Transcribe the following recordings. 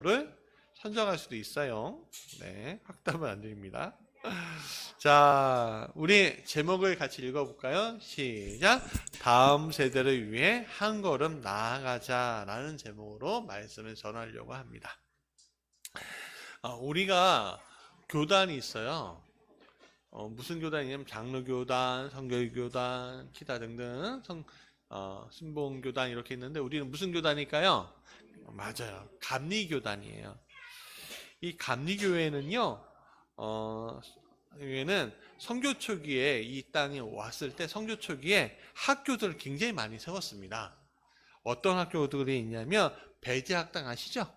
학교를 선정할 수도 있어요. 네, 확답은 안 드립니다. 자, 우리 제목을 같이 읽어볼까요? 시작. 다음 세대를 위해 한 걸음 나아가자라는 제목으로 말씀을 전하려고 합니다. 우리가 교단이 있어요. 무슨 교단이냐면 장로교단, 성결교단, 기타 등등 신봉교단 이렇게 있는데 우리는 무슨 교단일까요? 맞아요. 감리교단이에요. 이 감리교회는요. 교회는 선교 초기에 이 땅에 왔을 때 선교 초기에 학교들을 굉장히 많이 세웠습니다. 어떤 학교들이 있냐면 배제학당 아시죠?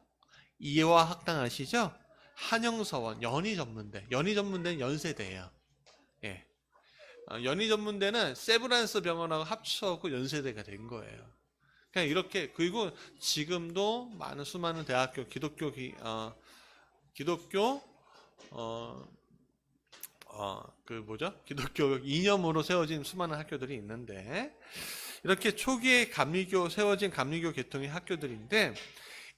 이화학당 아시죠? 한영서원, 연희전문대. 연희전문대는 연세대예요. 예. 연희전문대는 세브란스 병원하고 합쳐서 연세대가 된 거예요. 그냥 이렇게. 그리고 지금도 많은 수많은 대학교 기독교 기독교 이념으로 세워진 수많은 학교들이 있는데 이렇게 초기에 세워진 감리교 계통의 학교들인데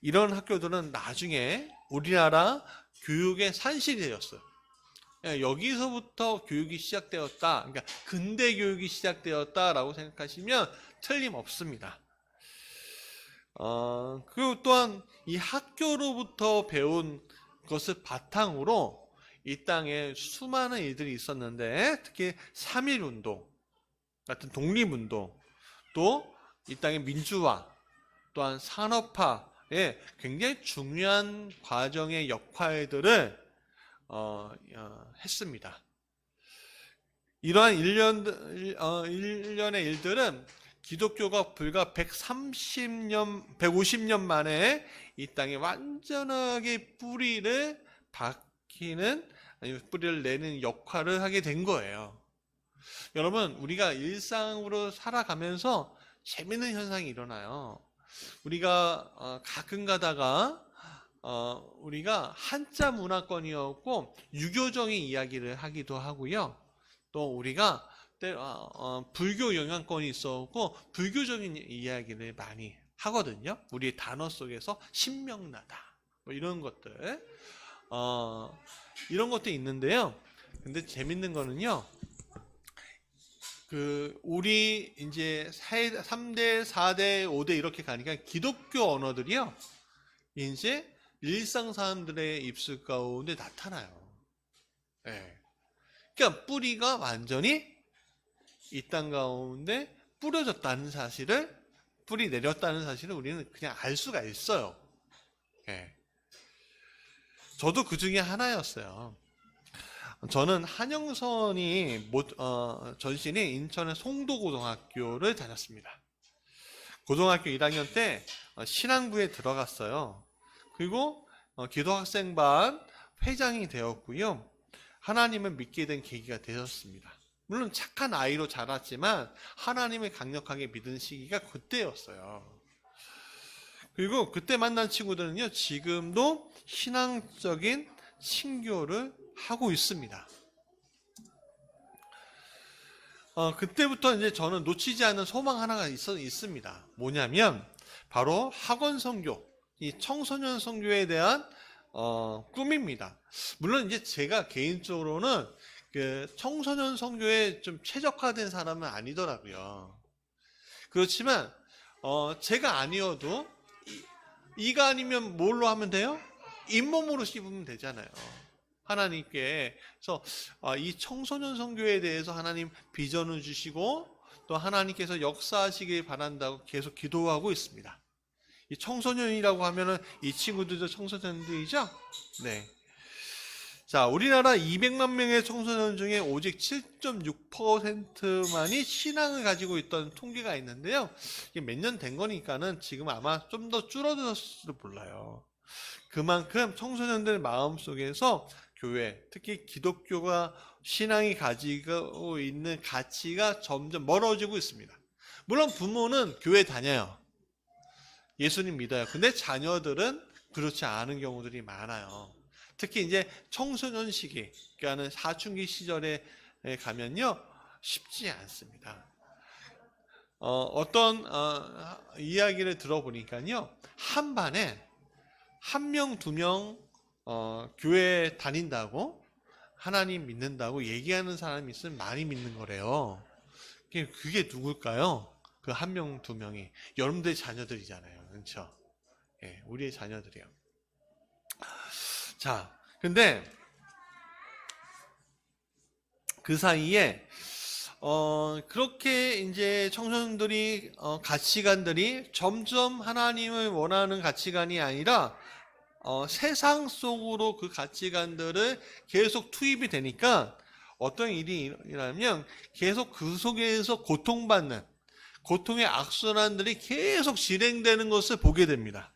이런 학교들은 나중에 우리나라 교육의 산실이 되었어요. 여기서부터 교육이 시작되었다. 그러니까 근대 교육이 시작되었다라고 생각하시면 틀림없습니다. 그리고 또한 이 학교로부터 배운 것을 바탕으로 이 땅에 수많은 일들이 있었는데 특히 3.1운동 같은 독립운동 또 이 땅의 민주화 또한 산업화에 굉장히 중요한 과정의 역할들을 했습니다. 이러한 일련의 일들은 기독교가 불과 150년 만에 이 땅에 완전하게 뿌리를 내는 역할을 하게 된 거예요. 여러분, 우리가 일상으로 살아가면서 재밌는 현상이 일어나요. 우리가 가끔 가다가 우리가 한자 문화권이었고 유교적인 이야기를 하기도 하고요. 또 우리가 불교 영향권이 있었고 불교적인 이야기를 많이 하거든요. 우리의 단어 속에서 신명나다 뭐 이런 것들 이런 것도 있는데요. 근데 재밌는 거는요. 우리 이제 3대, 4대, 5대 이렇게 가니까 기독교 언어들이요. 이제 일상 사람들의 입술 가운데 나타나요. 네. 그러니까 뿌리가 완전히 이 땅 가운데 뿌려졌다는 사실을, 뿌리 내렸다는 사실을 우리는 그냥 알 수가 있어요. 네. 저도 그 중에 하나였어요. 저는 한영선이 전신이 인천의 송도고등학교를 다녔습니다. 고등학교 1학년 때 신앙부에 들어갔어요. 그리고 기도학생반 회장이 되었고요. 하나님을 믿게 된 계기가 되었습니다. 물론 착한 아이로 자랐지만 하나님을 강력하게 믿은 시기가 그때였어요. 그리고 그때 만난 친구들은요, 지금도 신앙적인 신교를 하고 있습니다. 그때부터 이제 저는 놓치지 않는 소망 하나가 있습니다. 뭐냐면 바로 학원 선교, 이 청소년 선교에 대한 꿈입니다. 물론 이제 제가 개인적으로는 그 청소년 선교에 좀 최적화된 사람은 아니더라고요. 그렇지만 제가 아니어도 이가 아니면 뭘로 하면 돼요? 잇몸으로 씹으면 되잖아요. 하나님께서 이 청소년 선교에 대해서 하나님 비전을 주시고 또 하나님께서 역사하시길 바란다고 계속 기도하고 있습니다. 이 청소년이라고 하면은 이 친구들도 청소년들이죠? 네. 자, 우리나라 200만 명의 청소년 중에 오직 7.6%만이 신앙을 가지고 있던 통계가 있는데요. 이게 몇 년 된 거니까는 지금 아마 좀 더 줄어들었을지도 몰라요. 그만큼 청소년들 마음속에서 교회, 특히 기독교가 신앙이 가지고 있는 가치가 점점 멀어지고 있습니다. 물론 부모는 교회 다녀요. 예수님 믿어요. 근데 자녀들은 그렇지 않은 경우들이 많아요. 특히 이제 청소년 시기, 그러니까 사춘기 시절에 가면요, 쉽지 않습니다. 어떤 이야기를 들어보니까요, 한 반에 한 명, 두 명, 교회 다닌다고, 하나님 믿는다고 얘기하는 사람이 있으면 많이 믿는 거래요. 그게 누굴까요? 그 한 명, 두 명이. 여러분들의 자녀들이잖아요. 그렇죠? 예, 우리의 자녀들이요. 자, 근데 그 사이에 그렇게 이제 청소년들이 가치관들이 점점 하나님을 원하는 가치관이 아니라 세상 속으로 그 가치관들을 계속 투입이 되니까 어떤 일이 일어나면 계속 그 속에서 고통받는 고통의 악순환들이 계속 진행되는 것을 보게 됩니다.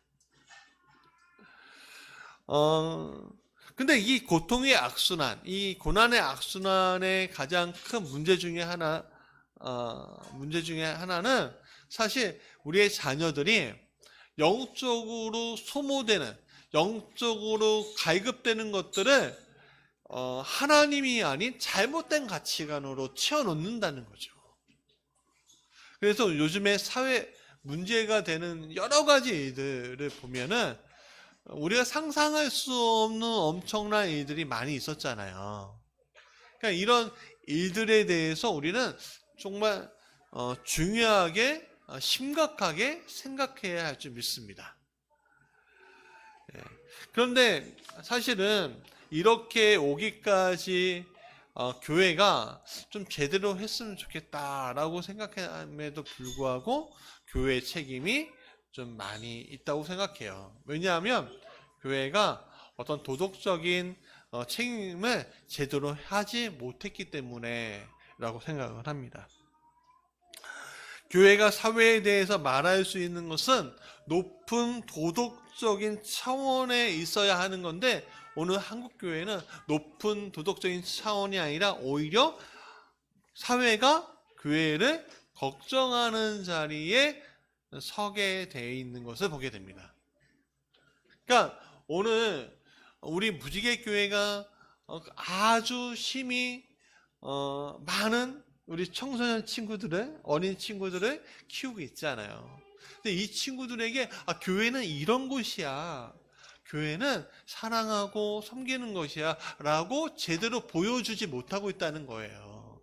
근데 이 고통의 악순환, 이 고난의 악순환의 가장 큰 문제 중에 하나는 사실 우리의 자녀들이 영적으로 소모되는, 영적으로 갈급되는 것들을 하나님이 아닌 잘못된 가치관으로 채워놓는다는 거죠. 그래서 요즘에 사회 문제가 되는 여러 가지 일들을 보면은 우리가 상상할 수 없는 엄청난 일들이 많이 있었잖아요. 그러니까 이런 일들에 대해서 우리는 정말 중요하게 심각하게 생각해야 할 줄 믿습니다. 그런데 사실은 이렇게 오기까지 교회가 좀 제대로 했으면 좋겠다라고 생각함에도 불구하고 교회의 책임이 좀 많이 있다고 생각해요. 왜냐하면 교회가 어떤 도덕적인 책임을 제대로 하지 못했기 때문에 라고 생각을 합니다. 교회가 사회에 대해서 말할 수 있는 것은 높은 도덕적인 차원에 있어야 하는 건데 오늘 한국교회는 높은 도덕적인 차원이 아니라 오히려 사회가 교회를 걱정하는 자리에 서게 되어 있는 것을 보게 됩니다. 그러니까 오늘 우리 무지개 교회가 아주 심히 많은 우리 청소년 친구들을, 어린 친구들을 키우고 있잖아요. 근데 이 친구들에게 교회는 이런 곳이야, 교회는 사랑하고 섬기는 것이야 라고 제대로 보여주지 못하고 있다는 거예요.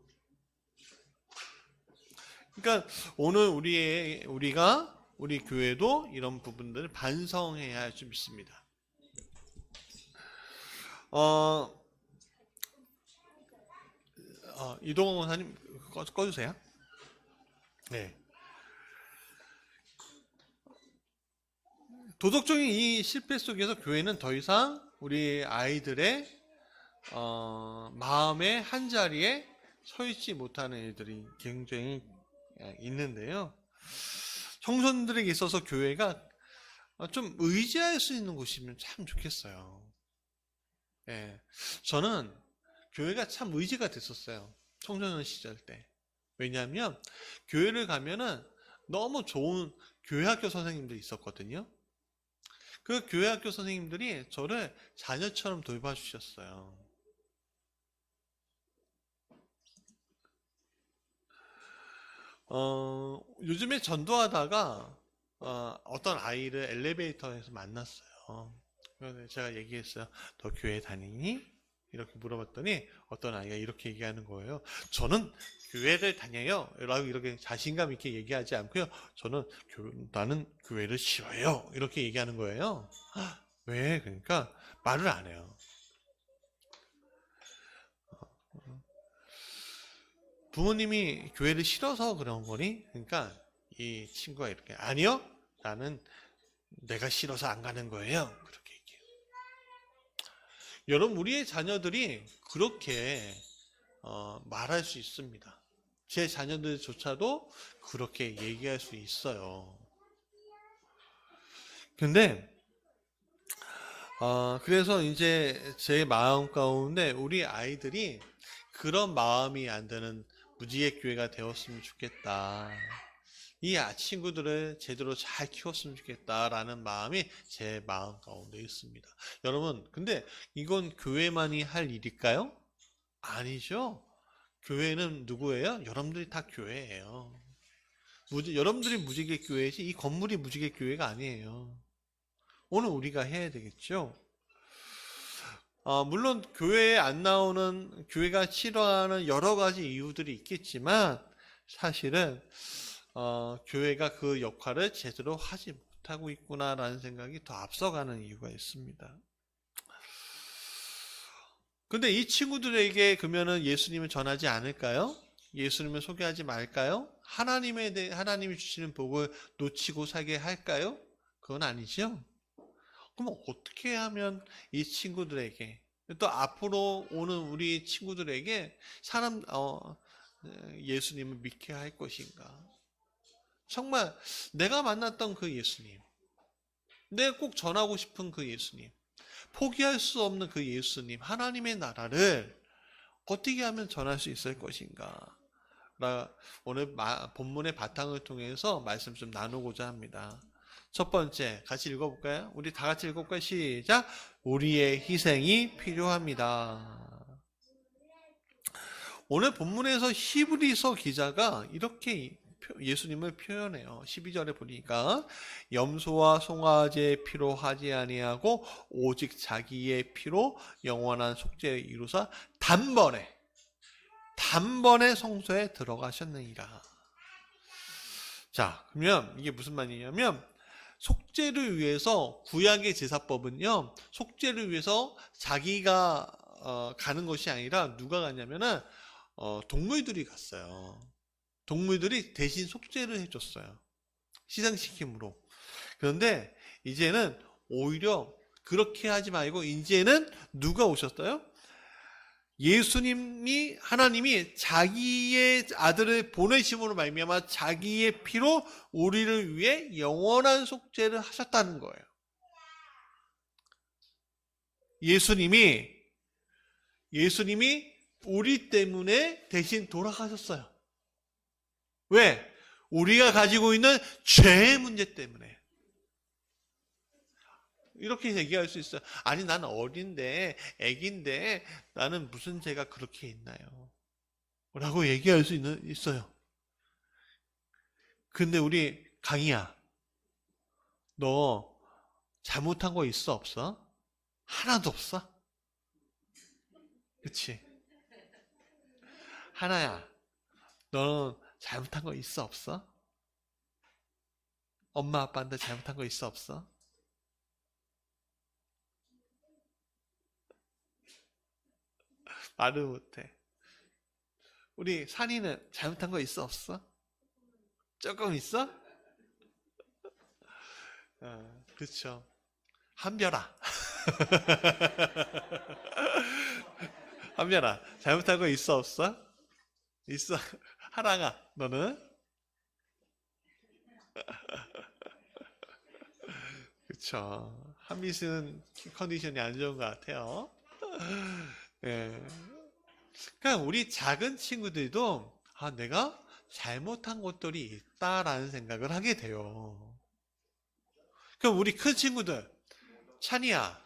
그러니까 오늘 우리 교회도 이런 부분들을 반성해야 할 줄 믿습니다. 이동원 원사님 꺼주세요. 네. 도덕적인 이 실패 속에서 교회는 더 이상 우리 아이들의 마음의 한 자리에 서 있지 못하는 일들이 굉장히 있는데요. 청소년들에게 있어서 교회가 좀 의지할 수 있는 곳이면 참 좋겠어요. 예, 저는 교회가 참 의지가 됐었어요. 청소년 시절 때. 왜냐하면 교회를 가면은 너무 좋은 교회학교 선생님들이 있었거든요. 그 교회학교 선생님들이 저를 자녀처럼 돌봐주셨어요. 요즘에 전도하다가 어떤 아이를 엘리베이터에서 만났어요. 그래서 제가 얘기했어요. 너 교회 다니니? 이렇게 물어봤더니 어떤 아이가 이렇게 얘기하는 거예요. 저는 교회를 다녀요 라고 이렇게 자신감 있게 얘기하지 않고요. 나는 교회를 싫어요 이렇게 얘기하는 거예요. 왜? 그러니까 말을 안 해요. 부모님이 교회를 싫어서 그런 거니? 그러니까 이 친구가 이렇게 아니요, 나는 내가 싫어서 안 가는 거예요 그렇게 얘기해요. 여러분, 우리의 자녀들이 그렇게 말할 수 있습니다. 제 자녀들조차도 그렇게 얘기할 수 있어요. 근데 그래서 이제 제 마음 가운데 우리 아이들이 그런 마음이 안 드는 무지개 교회가 되었으면 좋겠다. 이 친구들을 제대로 잘 키웠으면 좋겠다라는 마음이 제 마음 가운데 있습니다. 여러분, 근데 이건 교회만이 할 일일까요? 아니죠. 교회는 누구예요? 여러분들이 다 교회예요. 여러분들이 무지개 교회지 이 건물이 무지개 교회가 아니에요. 오늘 우리가 해야 되겠죠. 물론 교회에 안 나오는, 교회가 싫어하는 여러 가지 이유들이 있겠지만 사실은 교회가 그 역할을 제대로 하지 못하고 있구나라는 생각이 더 앞서가는 이유가 있습니다. 근데 이 친구들에게 그러면은 예수님을 전하지 않을까요? 예수님을 소개하지 말까요? 하나님이 주시는 복을 놓치고 살게 할까요? 그건 아니죠. 그럼 어떻게 하면 이 친구들에게, 또 앞으로 오는 우리 친구들에게 예수님을 믿게 할 것인가? 정말 내가 만났던 그 예수님, 내가 꼭 전하고 싶은 그 예수님, 포기할 수 없는 그 예수님, 하나님의 나라를 어떻게 하면 전할 수 있을 것인가? 오늘 본문의 바탕을 통해서 말씀 좀 나누고자 합니다. 첫 번째, 같이 읽어볼까요? 우리 다 같이 읽어볼까요? 시작! 우리의 희생이 필요합니다. 오늘 본문에서 히브리서 기자가 이렇게 예수님을 표현해요. 12절에 보니까 염소와 송아지의 피로 하지 아니하고 오직 자기의 피로 영원한 속죄를 이루사 단번에 성소에 들어가셨느니라. 자, 그러면 이게 무슨 말이냐면 속죄를 위해서, 구약의 제사법은요, 속죄를 위해서 자기가 가는 것이 아니라 누가 갔냐면은 동물들이 갔어요. 동물들이 대신 속죄를 해줬어요. 시상시킴으로. 그런데 이제는 오히려 그렇게 하지 말고 이제는 누가 오셨어요? 하나님이 자기의 아들을 보내심으로 말미암아 자기의 피로 우리를 위해 영원한 속죄를 하셨다는 거예요. 예수님이 우리 때문에 대신 돌아가셨어요. 왜? 우리가 가지고 있는 죄의 문제 때문에. 이렇게 얘기할 수 있어요. 아니, 난 어린데, 애기인데 나는 무슨 죄가 그렇게 있나요? 라고 얘기할 수 있어요. 근데 우리 강희야, 너 잘못한 거 있어, 없어? 하나도 없어? 그치? 하나야, 너는 잘못한 거 있어, 없어? 엄마 아빠한테 잘못한 거 있어, 없어? 말을 못해. 우리 산이는 잘못한 거 있어, 없어? 조금 있어? 그렇죠. 한별아. 한별아, 잘못한 거 있어, 없어? 있어. 하랑아, 너는? 그쵸. 한빛은 컨디션이 안 좋은 것 같아요. 예. 그러니까 우리 작은 친구들도 내가 잘못한 것들이 있다라는 생각을 하게 돼요. 그럼 우리 큰 친구들, 찬이야,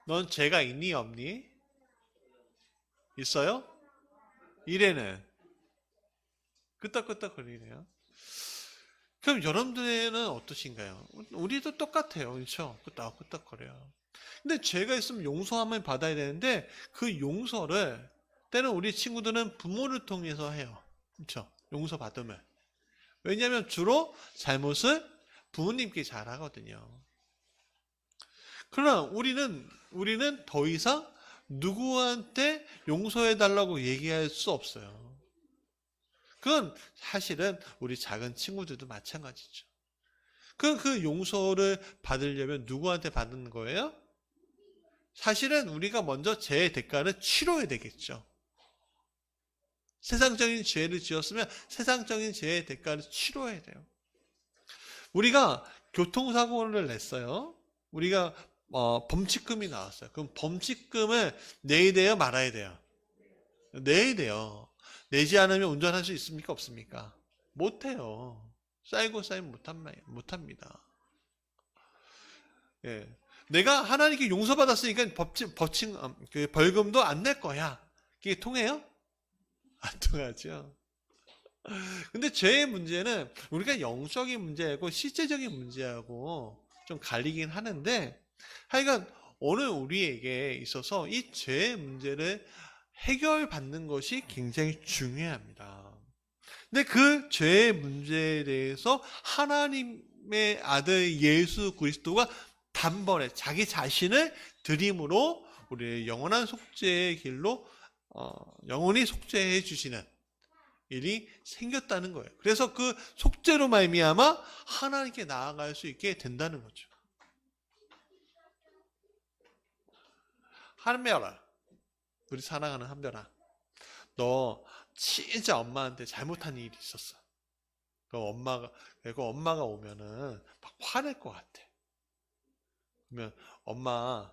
넌 죄가 있니 없니? 있어요? 이래는 끄떡끄떡 거리네요. 그럼 여러분들은 어떠신가요? 우리도 똑같아요. 그렇죠? 끄떡끄떡거려요. 근데 죄가 있으면 용서함을 받아야 되는데 그 용서를 때는 우리 친구들은 부모를 통해서 해요. 그렇죠? 용서 받으면. 왜냐하면 주로 잘못을 부모님께 잘하거든요. 그러나 우리는 더 이상 누구한테 용서해달라고 얘기할 수 없어요. 그건 사실은 우리 작은 친구들도 마찬가지죠. 그 용서를 받으려면 누구한테 받는 거예요? 사실은 우리가 먼저 죄의 대가를 치러야 되겠죠. 세상적인 죄를 지었으면 세상적인 죄의 대가를 치러야 돼요. 우리가 교통사고를 냈어요. 우리가 범칙금이 나왔어요. 그럼 범칙금을 내야 돼요, 말아야 돼요? 내야 돼요. 내지 않으면 운전할 수 있습니까, 없습니까? 못해요. 쌓이고 쌓이면 못합니다. 예. 내가 하나님께 용서받았으니까 벌금도 안 낼 거야. 그게 통해요? 안 통하죠. 근데 죄의 문제는 우리가 영적인 문제하고 실제적인 문제하고 좀 갈리긴 하는데, 하여간 오늘 우리에게 있어서 이 죄의 문제를 해결받는 것이 굉장히 중요합니다. 근데 그 죄의 문제에 대해서 하나님의 아들 예수 그리스도가 단번에 자기 자신을 드림으로 우리의 영원한 속죄의 길로 영원히 속죄해 주시는 일이 생겼다는 거예요. 그래서 그 속죄로 말미암아 하나님께 나아갈 수 있게 된다는 거죠. 한별아, 우리 사랑하는 한별아, 너 진짜 엄마한테 잘못한 일이 있었어. 그리고 엄마가 오면은 막 화낼 것 같아. 그러면 엄마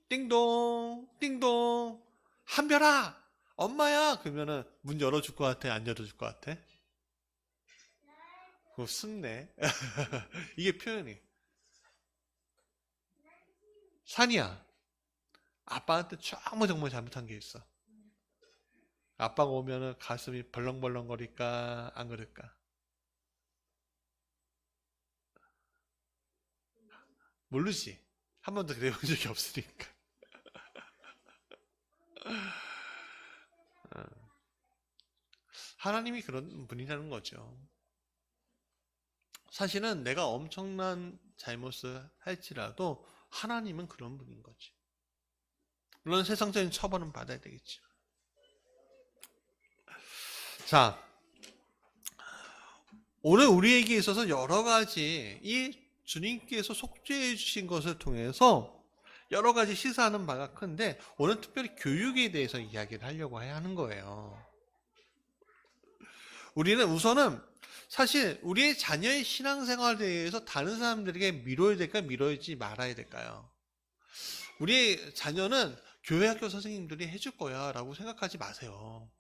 띵동 띵동 한별아 엄마야 그러면은 문 열어줄 것 같아, 안 열어줄 것 같아? 그거 쓴네. 이게 표현이. 산이야, 아빠한테 정말 잘못한 게 있어. 아빠가 오면은 가슴이 벌렁벌렁거릴까 안 그럴까? 모르지. 한 번도 그래본 적이 없으니까. 하나님이 그런 분이라는 거죠. 사실은 내가 엄청난 잘못을 할지라도 하나님은 그런 분인 거지. 물론 세상적인 처벌은 받아야 되겠지. 자, 오늘 우리에게 있어서 여러 가지 이 주님께서 속죄해 주신 것을 통해서 여러 가지 시사하는 바가 큰데, 오늘 특별히 교육에 대해서 이야기를 하려고 하는 거예요. 우리는 우선은 사실 우리의 자녀의 신앙생활에 대해서 다른 사람들에게 미뤄야 될까, 미뤄야지 말아야 될까요? 우리의 자녀는 교회 학교 선생님들이 해줄 거야 라고 생각하지 마세요.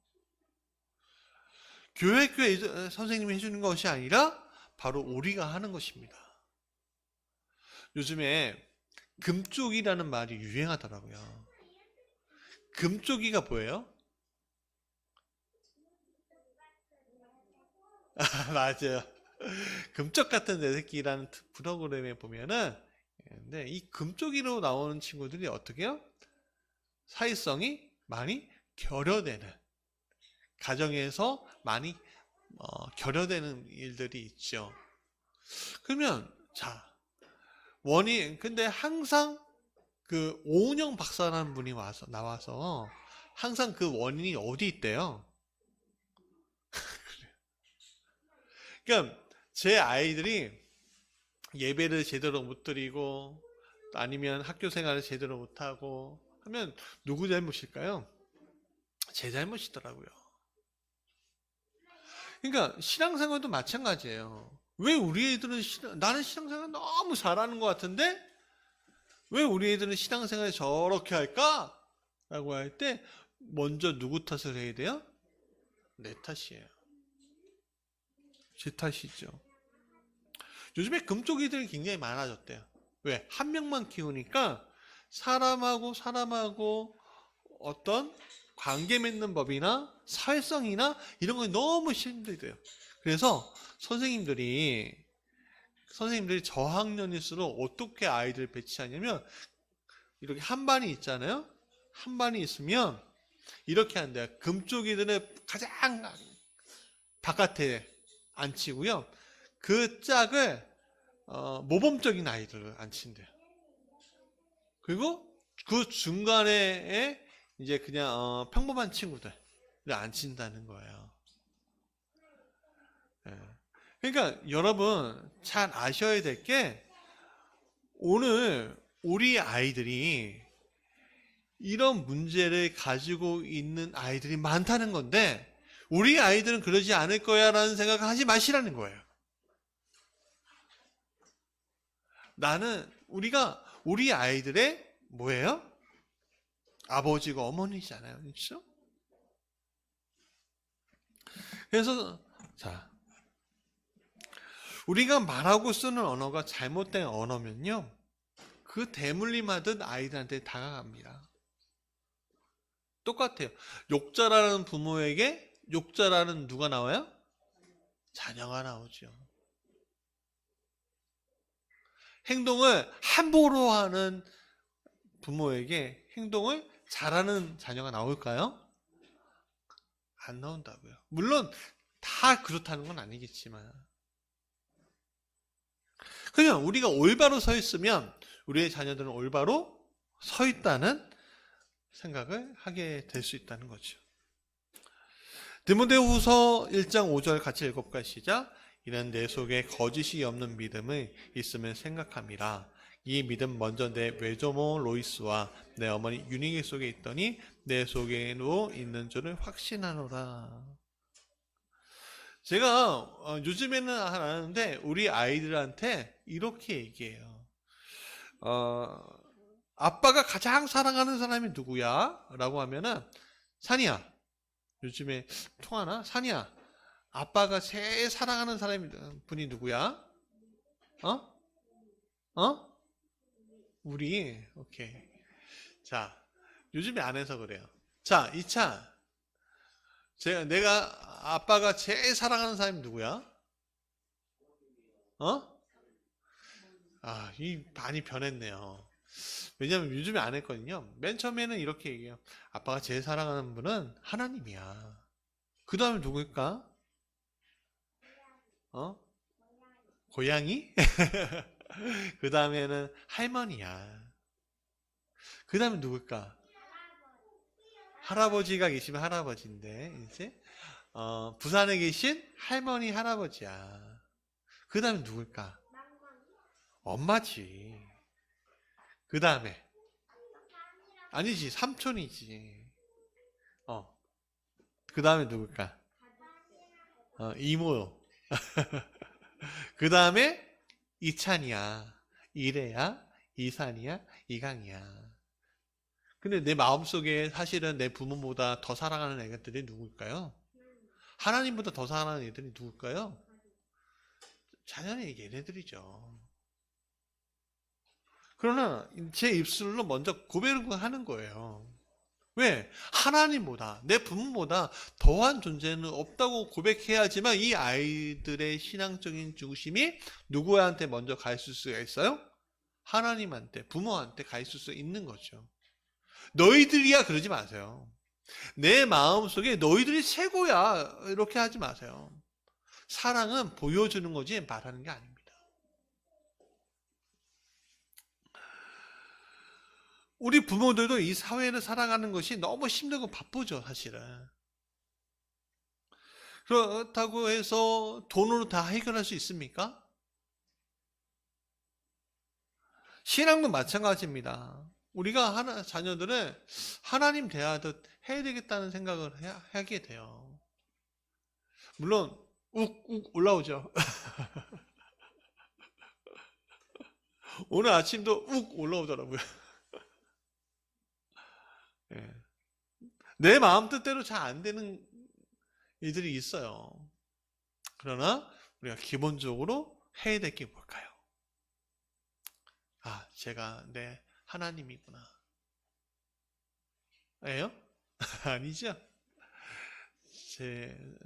교회 학교 선생님이 해주는 것이 아니라 바로 우리가 하는 것입니다. 요즘에 금쪽이라는 말이 유행하더라고요. 금쪽이가 뭐예요? 맞아요. 금쪽 같은 내 새끼라는 프로그램에 보면은, 근데 이 금쪽이로 나오는 친구들이 어떻게 해요? 사회성이 많이 결여되는, 가정에서 많이 결여되는 일들이 있죠. 그러면 자, 근데 항상 그 오은영 박사라는 분이 나와서 항상 그 원인이 어디 있대요? 그러니까 제 아이들이 예배를 제대로 못 드리고 아니면 학교 생활을 제대로 못하고 하면 누구 잘못일까요? 제 잘못이더라고요. 그러니까 신앙생활도 마찬가지예요. 왜 우리 애들은 나는 신앙생활 너무 잘하는 것 같은데 왜 우리 애들은 신앙생활 저렇게 할까? 라고 할 때 먼저 누구 탓을 해야 돼요? 내 탓이에요. 제 탓이죠. 요즘에 금쪽이들이 굉장히 많아졌대요. 왜? 한 명만 키우니까 사람하고 어떤 관계 맺는 법이나 사회성이나 이런 거 너무 힘들대요. 그래서 선생님들이 저학년일수록 어떻게 아이들 배치하냐면 이렇게 한 반이 있잖아요. 한 반이 있으면 이렇게 한대요. 금쪽이들은 가장 바깥에 앉히고요. 그 짝을 모범적인 아이들을 앉힌대요. 그리고 그 중간에 이제 그냥 평범한 친구들을 앉힌다는 거예요. 그러니까 여러분 잘 아셔야 될 게, 오늘 우리 아이들이 이런 문제를 가지고 있는 아이들이 많다는 건데, 우리 아이들은 그러지 않을 거야 라는 생각을 하지 마시라는 거예요. 우리가 우리 아이들의 뭐예요? 아버지고 어머니잖아요. 그렇죠? 그래서 자, 우리가 말하고 쓰는 언어가 잘못된 언어면요, 그 대물림하듯 아이들한테 다가갑니다. 똑같아요. 욕자라는 부모에게 욕자라는 누가 나와요? 자녀가 나오죠. 행동을 함부로 하는 부모에게 행동을 잘하는 자녀가 나올까요? 안 나온다고요. 물론 다 그렇다는 건 아니겠지만 그냥 우리가 올바로 서 있으면 우리의 자녀들은 올바로 서 있다는 생각을 하게 될 수 있다는 거죠. 디모데후서 1장 5절 같이 읽어볼까요? 시작. 이는 내 속에 거짓이 없는 믿음을 있음을 생각함이라. 이 믿음 먼저 내 외조모 로이스와 내 어머니 유니게 속에 있더니 내 속에도 있는 줄을 확신하노라. 제가 요즘에는 안 하는데 우리 아이들한테 이렇게 얘기해요. 아빠가 가장 사랑하는 사람이 누구야? 라고 하면은 산이야. 요즘에 통하나? 산이야. 아빠가 제일 사랑하는 분이 누구야? 어? 우리. 오케이. 자, 요즘에 안 해서 그래요. 자, 2차. 내가 아빠가 제일 사랑하는 사람이 누구야? 이 많이 변했네요. 왜냐면 요즘에 안 했거든요. 맨 처음에는 이렇게 얘기해요. 아빠가 제일 사랑하는 분은 하나님이야. 그 다음에 누구일까? 고양이? 그 다음에는 할머니야. 그 다음에 누굴까? 할아버지가 계시면 할아버지인데, 이제, 부산에 계신 할머니, 할아버지야. 그 다음에 누굴까? 엄마지. 그 다음에, 아니지, 삼촌이지. 그 다음에 누굴까? 이모. 그 다음에 이찬이야, 이래야, 이산이야, 이강이야. 근데 내 마음속에 사실은 내 부모보다 더 사랑하는 애들이 누굴까요? 하나님보다 더 사랑하는 애들이 누굴까요? 자연히 얘네들이죠. 그러나 제 입술로 먼저 고백을 하는 거예요. 왜? 하나님보다, 내 부모보다 더한 존재는 없다고 고백해야지만 이 아이들의 신앙적인 중심이 누구한테 먼저 가 있을 수가 있어요? 하나님한테, 부모한테 가 있을 수 있는 거죠. 너희들이야 그러지 마세요. 내 마음속에 너희들이 최고야 이렇게 하지 마세요. 사랑은 보여주는 거지 말하는 게 아닙니다. 우리 부모들도 이 사회를 살아가는 것이 너무 힘들고 바쁘죠, 사실은. 그렇다고 해서 돈으로 다 해결할 수 있습니까? 신앙도 마찬가지입니다. 우리가 자녀들을 하나님 대하듯 해야 되겠다는 생각을 하게 돼요. 물론 욱욱 올라오죠. 오늘 아침도 욱 올라오더라고요. 네. 내 마음 뜻대로 잘 안 되는 일들이 있어요. 그러나 우리가 기본적으로 해야 될 게 뭘까요? 제가 내 하나님이구나. 예요? 아니죠.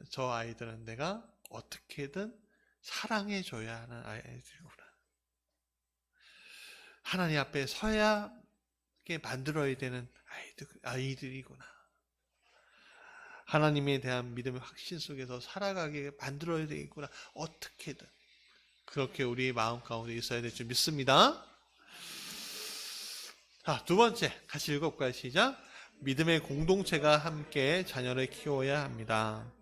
저 아이들은 내가 어떻게든 사랑해줘야 하는 아이들이구나. 하나님 앞에 서야 만들어야 되는 아이들이구나. 하나님에 대한 믿음의 확신 속에서 살아가게 만들어야 되겠구나. 어떻게든. 그렇게 우리 마음 가운데 있어야 될 줄 믿습니다. 자, 두 번째 같이 읽어볼까요? 시작. 믿음의 공동체가 함께 자녀를 키워야 합니다.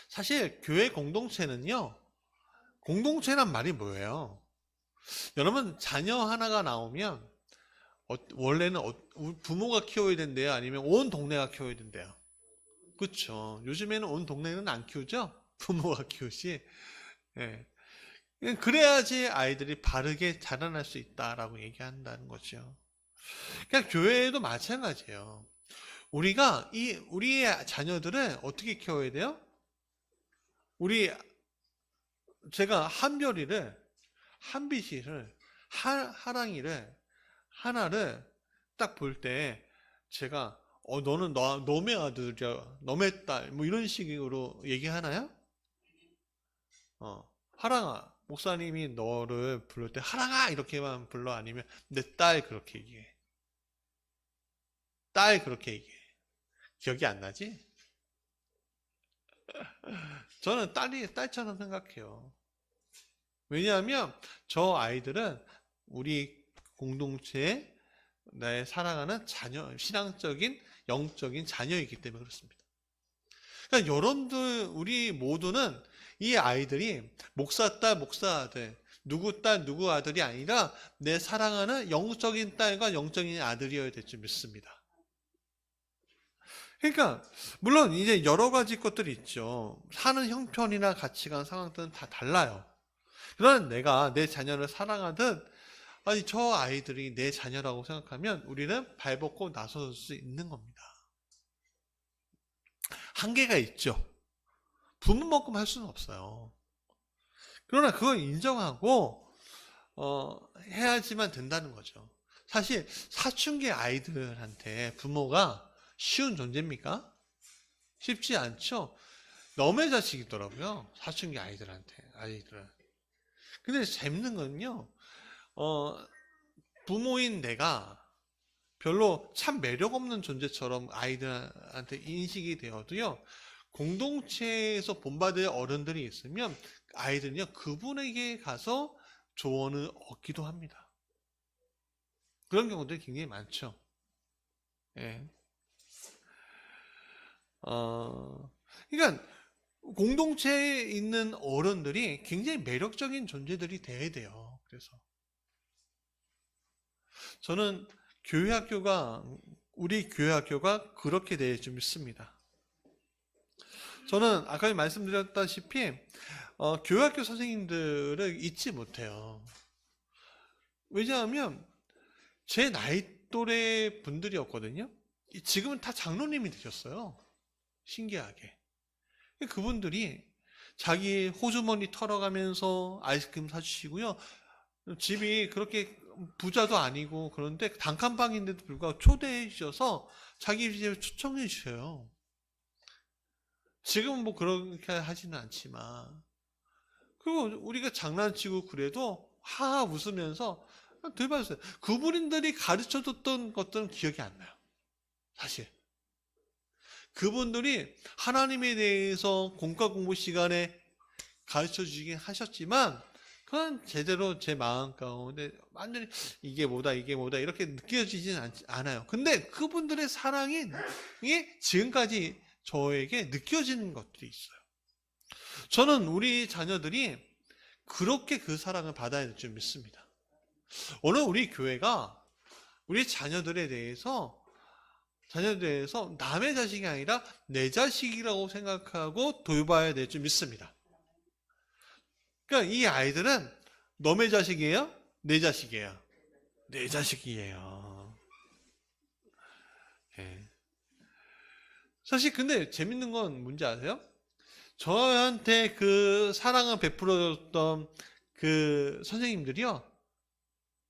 사실 교회 공동체는요, 공동체란 말이 뭐예요? 여러분 자녀 하나가 나오면 원래는 부모가 키워야 된대요? 아니면 온 동네가 키워야 된대요? 그렇죠. 요즘에는 온 동네는 안 키우죠? 부모가 키우지. 네. 그래야지 아이들이 바르게 자라날 수 있다라고 얘기한다는 거죠. 그러니까 교회도 마찬가지예요. 우리의 자녀들을 어떻게 키워야 돼요? 제가 한빛이를, 하랑이를, 하나를 딱 볼 때 제가 너는 너의 아들이야, 너의 딸, 뭐 이런 식으로 얘기하나요? 하랑아, 목사님이 너를 부를 때 하랑아 이렇게만 불러? 아니면 내 딸 그렇게 얘기해? 딸 그렇게 얘기해. 기억이 안 나지? 저는 딸처럼 생각해요. 왜냐하면 저 아이들은 우리 공동체에 나의 사랑하는 자녀, 신앙적인, 영적인 자녀이기 때문에 그렇습니다. 그러니까 여러분들, 우리 모두는 이 아이들이 목사 딸, 목사 아들, 누구 딸, 누구 아들이 아니라 내 사랑하는 영적인 딸과 영적인 아들이어야 될 줄 믿습니다. 그러니까 물론 이제 여러 가지 것들이 있죠. 사는 형편이나 가치관, 상황들은 다 달라요. 그러나 내가 내 자녀를 사랑하듯 아니 저 아이들이 내 자녀라고 생각하면 우리는 발벗고 나설 수 있는 겁니다. 한계가 있죠. 부모만큼 할 수는 없어요. 그러나 그걸 인정하고 해야지만 된다는 거죠. 사실 사춘기 아이들한테 부모가 쉬운 존재입니까? 쉽지 않죠. 너의 자식이더라고요. 사춘기 아이들은. 근데 재밌는 건요. 부모인 내가 별로 참 매력 없는 존재처럼 아이들한테 인식이 되어도요. 공동체에서 본받을 어른들이 있으면 아이들은요. 그분에게 가서 조언을 얻기도 합니다. 그런 경우들이 굉장히 많죠. 예. 그러니까 공동체에 있는 어른들이 굉장히 매력적인 존재들이 돼야 돼요. 그래서 저는 우리 교회 학교가 그렇게 될 줄 믿습니다. 저는 아까 말씀드렸다시피 교회 학교 선생님들을 잊지 못해요. 왜냐하면 제 나이 또래 분들이었거든요. 지금은 다 장로님이 되셨어요. 신기하게. 그분들이 자기 호주머니 털어가면서 아이스크림 사주시고요. 집이 그렇게 부자도 아니고 그런데 단칸방인데도 불구하고 초대해 주셔서 자기 집에 초청해 주셔요. 지금은 뭐 그렇게 하지는 않지만. 그리고 우리가 장난치고 그래도 하하 웃으면서 늘 봤어요. 그분들이 가르쳐 줬던 것들은 기억이 안 나요. 사실. 그분들이 하나님에 대해서 공과 공부 시간에 가르쳐 주시긴 하셨지만 그건 제대로 제 마음 가운데 완전히 이게 뭐다 이렇게 느껴지진 않아요. 근데 그분들의 사랑이 지금까지 저에게 느껴지는 것들이 있어요. 저는 우리 자녀들이 그렇게 그 사랑을 받아야 될 줄 믿습니다. 오늘 우리 교회가 우리 자녀들에 대해서 남의 자식이 아니라 내 자식이라고 생각하고 돌봐야 될 줄 믿습니다. 그러니까 이 아이들은 너의 자식이에요? 내 자식이에요? 내 자식이에요. 네. 사실 근데 재밌는 건 뭔지 아세요? 저한테 그 사랑을 베풀어줬던 그 선생님들이요.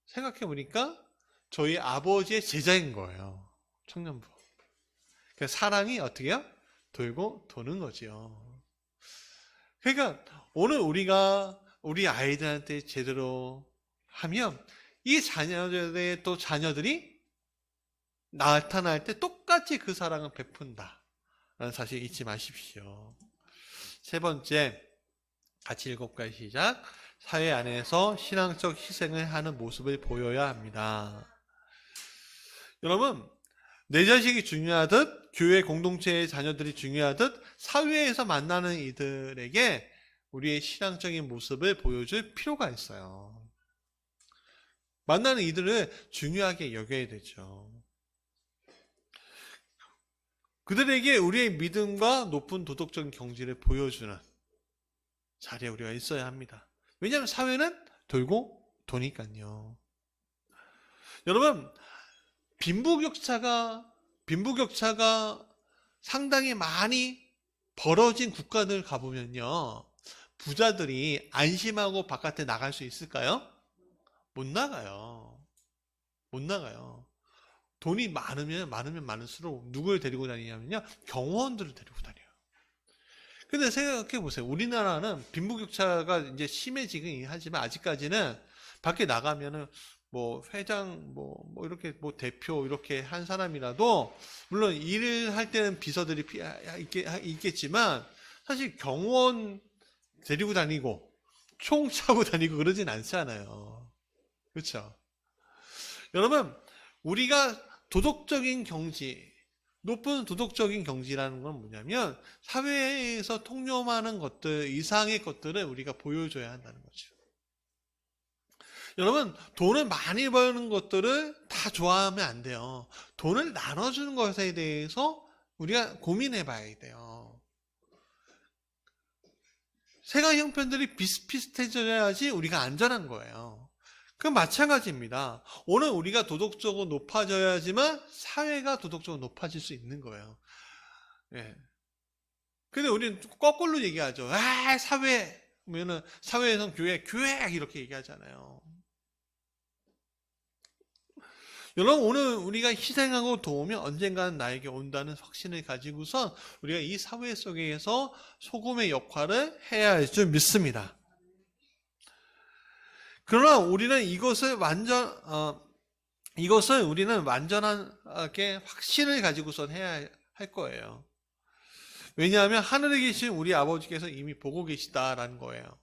생각해보니까 저희 아버지의 제자인 거예요. 청년부. 그러니까 사랑이 어떻게 해요? 돌고 도는 거죠. 그러니까 오늘 우리가 우리 아이들한테 제대로 하면 이 자녀들의 또 자녀들이 나타날 때 똑같이 그 사랑을 베푼다. 라는 사실 잊지 마십시오. 세 번째, 같이 읽어볼까요? 시작. 사회 안에서 신앙적 희생을 하는 모습을 보여야 합니다. 여러분, 내 자식이 중요하듯 교회 공동체의 자녀들이 중요하듯 사회에서 만나는 이들에게 우리의 신앙적인 모습을 보여줄 필요가 있어요. 만나는 이들을 중요하게 여겨야 되죠. 그들에게 우리의 믿음과 높은 도덕적인 경지를 보여주는 자리에 우리가 있어야 합니다. 왜냐하면 사회는 돌고 도니까요. 여러분, 빈부격차가 상당히 많이 벌어진 국가들 가보면요. 부자들이 안심하고 바깥에 나갈 수 있을까요? 못 나가요. 돈이 많으면 많을수록 누굴 데리고 다니냐면요. 경호원들을 데리고 다녀요. 근데 생각해 보세요. 우리나라는 빈부격차가 이제 심해지긴 하지만 아직까지는 밖에 나가면은 뭐 회장 뭐 이렇게 뭐 대표 이렇게 한 사람이라도 물론 일을 할 때는 비서들이 있겠지만 사실 경호원 데리고 다니고 총 차고 다니고 그러진 않잖아요. 그렇죠? 여러분, 우리가 도덕적인 경지, 높은 도덕적인 경지라는 건 뭐냐면 사회에서 통념하는 것들 이상의 것들을 우리가 보여줘야 한다는 거죠. 여러분, 돈을 많이 버는 것들을 다 좋아하면 안 돼요. 돈을 나눠주는 것에 대해서 우리가 고민해 봐야 돼요. 생활 형편들이 비슷비슷해져야지 우리가 안전한 거예요. 그건 마찬가지입니다. 오늘 우리가 도덕적으로 높아져야지만 사회가 도덕적으로 높아질 수 있는 거예요. 예. 근데 우리는 거꾸로 얘기하죠. 아, 사회. 그러면은 사회에선 교회 이렇게 얘기하잖아요. 여러분, 오늘 우리가 희생하고 도우면 언젠가는 나에게 온다는 확신을 가지고서 우리가 이 사회 속에서 소금의 역할을 해야 할 줄 믿습니다. 그러나 우리는 이것을 우리는 완전하게 확신을 가지고선 해야 할 거예요. 왜냐하면 하늘에 계신 우리 아버지께서 이미 보고 계시다라는 거예요.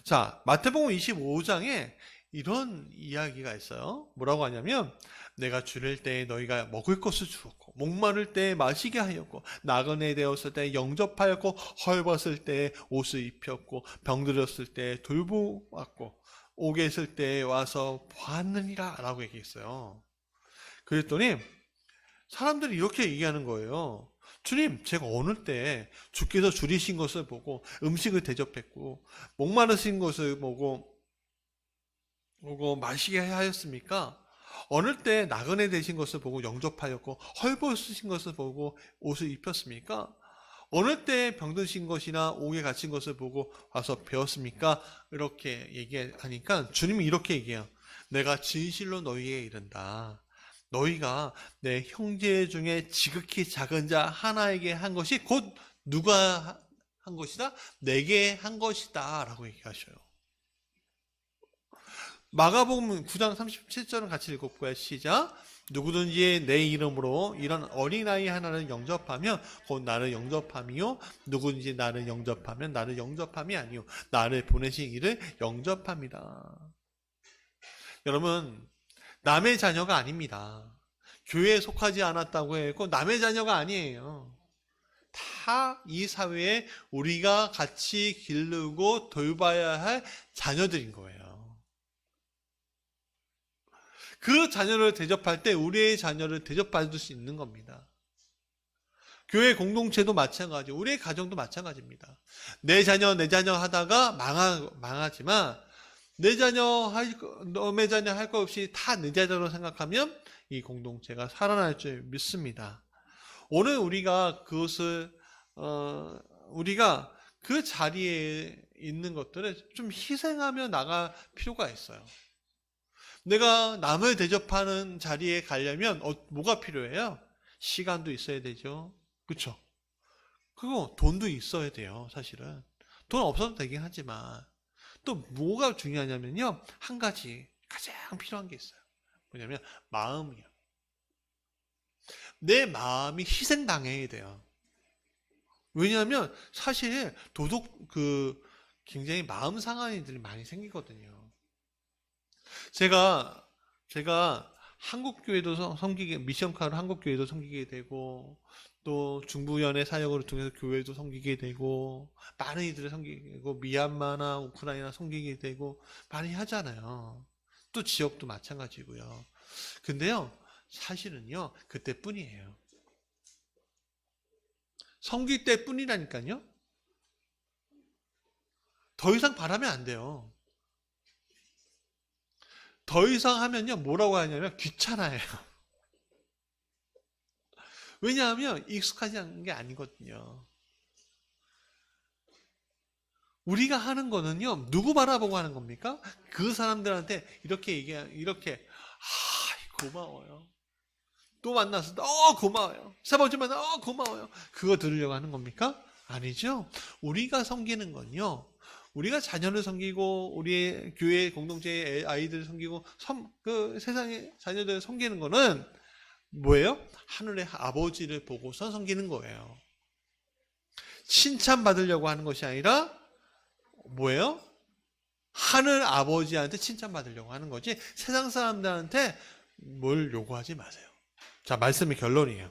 자, 마태복음 25장에 이런 이야기가 있어요. 뭐라고 하냐면 내가 줄일 때에 너희가 먹을 것을 주었고 목마를 때에 마시게 하였고 나그네 되었을 때에 영접하였고 헐벗을 때에 옷을 입혔고 병들었을 때에 돌보았고 옥에 있을 때에 와서 보았느니라 라고 얘기했어요. 그랬더니 사람들이 이렇게 얘기하는 거예요. 주님, 제가 어느 때 주께서 줄이신 것을 보고 음식을 대접했고 목마르신 것을 보고 마시게 하였습니까? 어느 때 나그네 되신 것을 보고 영접하였고 헐벗으신 것을 보고 옷을 입혔습니까? 어느 때 병드신 것이나 옥에 갇힌 것을 보고 와서 배웠습니까? 이렇게 얘기하니까 주님이 이렇게 얘기해요. 내가 진실로 너희에게 이른다. 너희가 내 형제 중에 지극히 작은 자 하나에게 한 것이 곧 누가 한 것이다? 내게 한 것이다 라고 얘기하셔요. 마가복음 9장 37절은 같이 읽어볼까요? 시작. 누구든지 내 이름으로 이런 어린아이 하나를 영접하면 곧 나를 영접함이요 누구든지 나를 영접하면 나를 영접함이 아니요 나를 보내신 이를 영접합니다. 여러분, 남의 자녀가 아닙니다. 교회에 속하지 않았다고 해서 남의 자녀가 아니에요. 다 이 사회에 우리가 같이 기르고 돌봐야 할 자녀들인 거예요. 그 자녀를 대접할 때 우리의 자녀를 대접받을 수 있는 겁니다. 교회 공동체도 마찬가지, 우리의 가정도 마찬가지입니다. 내 자녀 하다가 망하지만 남의 자녀 할 거 없이 다 내 자녀로 생각하면 이 공동체가 살아날 줄 믿습니다. 오늘 우리가 우리가 그 자리에 있는 것들을 좀 희생하며 나갈 필요가 있어요. 내가 남을 대접하는 자리에 가려면 뭐가 필요해요? 시간도 있어야 되죠. 그렇죠? 그리고 돈도 있어야 돼요. 사실은 돈 없어도 되긴 하지만 또 뭐가 중요하냐면요, 한 가지 가장 필요한 게 있어요. 뭐냐면 마음이요. 내 마음이 희생당해야 돼요. 왜냐하면 사실 굉장히 마음 상한 일들이 많이 생기거든요. 제가 한국교회도 미션카로 한국교회도 섬기게 되고, 또 중부연의 사역으로 통해서 교회도 섬기게 되고, 많은 이들을 섬기게 되고, 미얀마나 우크라이나 섬기게 되고, 많이 하잖아요. 또 지역도 마찬가지고요. 근데요, 사실은요, 그때뿐이에요. 섬길 때뿐이라니까요. 더 이상 바라면 안 돼요. 더 이상 하면요, 뭐라고 하냐면 귀찮아요. 왜냐하면 익숙하지 않은 게 아니거든요. 우리가 하는 거는요, 누구 바라보고 하는 겁니까? 그 사람들한테 이렇게 고마워요. 또 만나서 고마워요. 세 번째 만나 고마워요. 그거 들으려고 하는 겁니까? 아니죠. 우리가 섬기는 건요, 우리가 자녀를 섬기고 우리의 교회 공동체의 아이들을 섬기고 그 세상의 자녀들을 섬기는 거는 뭐예요? 하늘의 아버지를 보고서 섬기는 거예요. 칭찬받으려고 하는 것이 아니라 뭐예요? 하늘 아버지한테 칭찬받으려고 하는 거지 세상 사람들한테 뭘 요구하지 마세요. 자, 말씀의 결론이에요.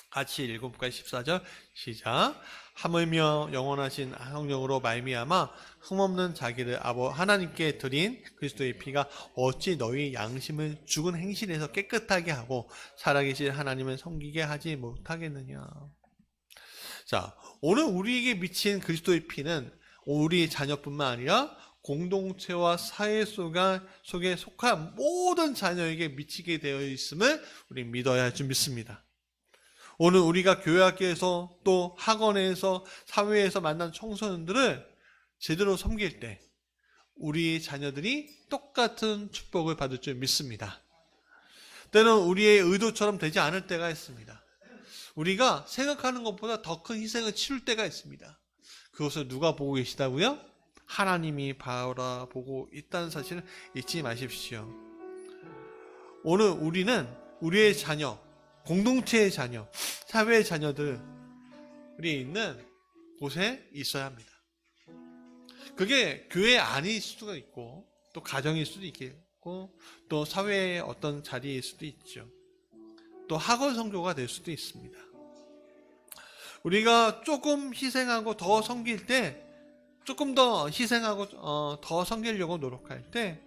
같이 읽어볼까요? 14절 시작. 하물며 영원하신 성령으로 말미암아 흠없는 자기를 하나님께 드린 그리스도의 피가 어찌 너희 양심을 죽은 행실에서 깨끗하게 하고 살아계신 하나님을 섬기게 하지 못하겠느냐. 자, 오늘 우리에게 미친 그리스도의 피는 우리 자녀뿐만 아니라 공동체와 사회 속에 속한 모든 자녀에게 미치게 되어 있음을 우리 믿어야 할 줄 믿습니다. 오늘 우리가 교회학교에서 또 학원에서 사회에서 만난 청소년들을 제대로 섬길 때 우리 자녀들이 똑같은 축복을 받을 줄 믿습니다. 때는 우리의 의도처럼 되지 않을 때가 있습니다. 우리가 생각하는 것보다 더 큰 희생을 치를 때가 있습니다. 그것을 누가 보고 계시다고요? 하나님이 바라보고 있다는 사실을 잊지 마십시오. 오늘 우리는 우리의 자녀, 공동체의 자녀, 사회의 자녀들이 있는 곳에 있어야 합니다. 그게 교회 안일 수도 있고 또 가정일 수도 있겠고 또 사회의 어떤 자리일 수도 있죠. 또 학원 선교가 될 수도 있습니다. 우리가 조금 희생하고 더 섬길 때, 조금 더 희생하고 더 섬기려고 노력할 때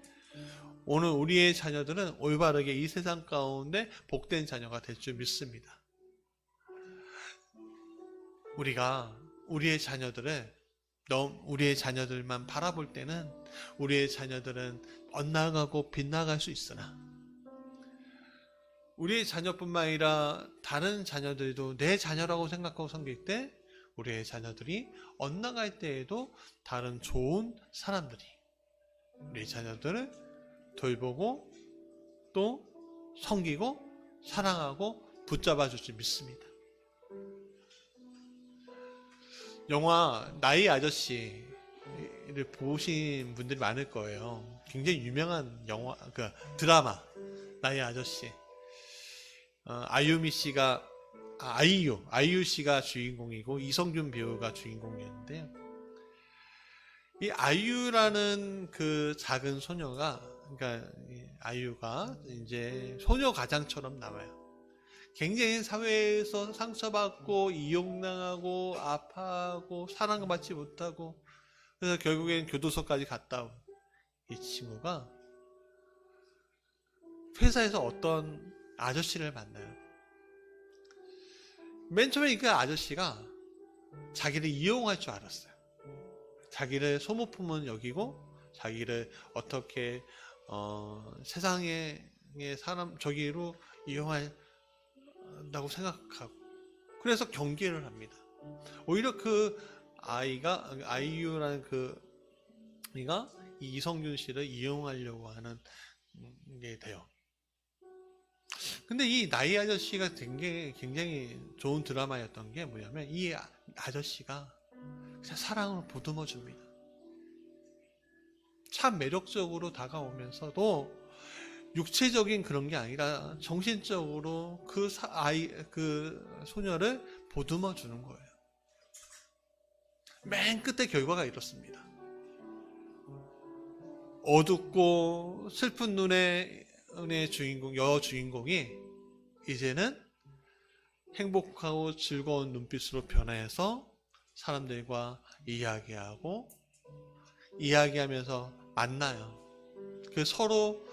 오늘 우리의 자녀들은 올바르게 이 세상 가운데 복된 자녀가 될 줄 믿습니다. 우리가 우리의 자녀들만 바라볼 때는 우리의 자녀들은 엇나가고 빗나갈 수 있으나 우리의 자녀뿐만 아니라 다른 자녀들도 내 자녀라고 생각하고 섬길 때 우리의 자녀들이 엇나갈 때에도 다른 좋은 사람들이 우리 자녀들을 돌보고 또 섬기고 사랑하고 붙잡아 줄 줄 믿습니다. 영화 나의 아저씨를 보신 분들이 많을 거예요. 굉장히 유명한 영화, 드라마 나의 아저씨. 아이유 씨가 주인공이고 이성균 배우가 주인공이었는데요. 이 아이유라는 그 작은 소녀가, 그러니까 아이유가 이제 소녀 가장처럼 나와요. 굉장히 사회에서 상처받고 이용당하고 아파하고 사랑받지 못하고 그래서 결국엔 교도소까지 갔다 온 이 친구가 회사에서 어떤 아저씨를 만나요. 맨 처음에 그 아저씨가 자기를 이용할 줄 알았어요. 자기를 소모품은 여기고 자기를 어떻게 세상의 사람 저기로 이용한다고 생각하고 그래서 경계를 합니다. 오히려 그 아이유라는 그 아이가 이성균 씨를 이용하려고 하는 게 돼요. 근데 이 나이 아저씨가 굉장히 좋은 드라마였던 게 뭐냐면 이 아저씨가 그냥 사랑으로 보듬어 줍니다. 참 매력적으로 다가오면서도 육체적인 그런 게 아니라 정신적으로 그 소녀를 보듬어 주는 거예요. 맨 끝에 결과가 이렇습니다. 어둡고 슬픈 눈의 여주인공이 이제는 행복하고 즐거운 눈빛으로 변해서 사람들과 이야기하면서 만나요. 서로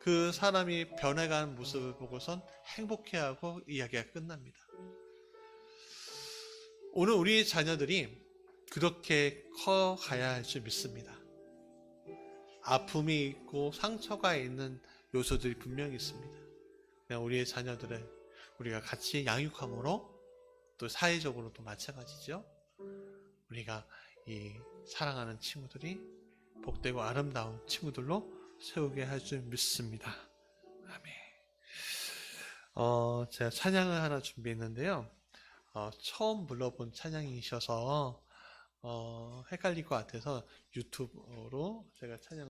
그 사람이 변해가는 모습을 보고선 행복해하고 이야기가 끝납니다. 오늘 우리 자녀들이 그렇게 커가야 할 줄 믿습니다. 아픔이 있고 상처가 있는 요소들이 분명히 있습니다. 그냥 우리의 자녀들을 우리가 같이 양육함으로 또 사회적으로도 마찬가지죠. 우리가 이 사랑하는 친구들이 복되고 아름다운 친구들로 세우게 할 줄 믿습니다. 아멘. 제가 찬양을 하나 준비했는데요. 처음 불러본 찬양이셔서 헷갈릴 것 같아서 유튜브로 제가 찬양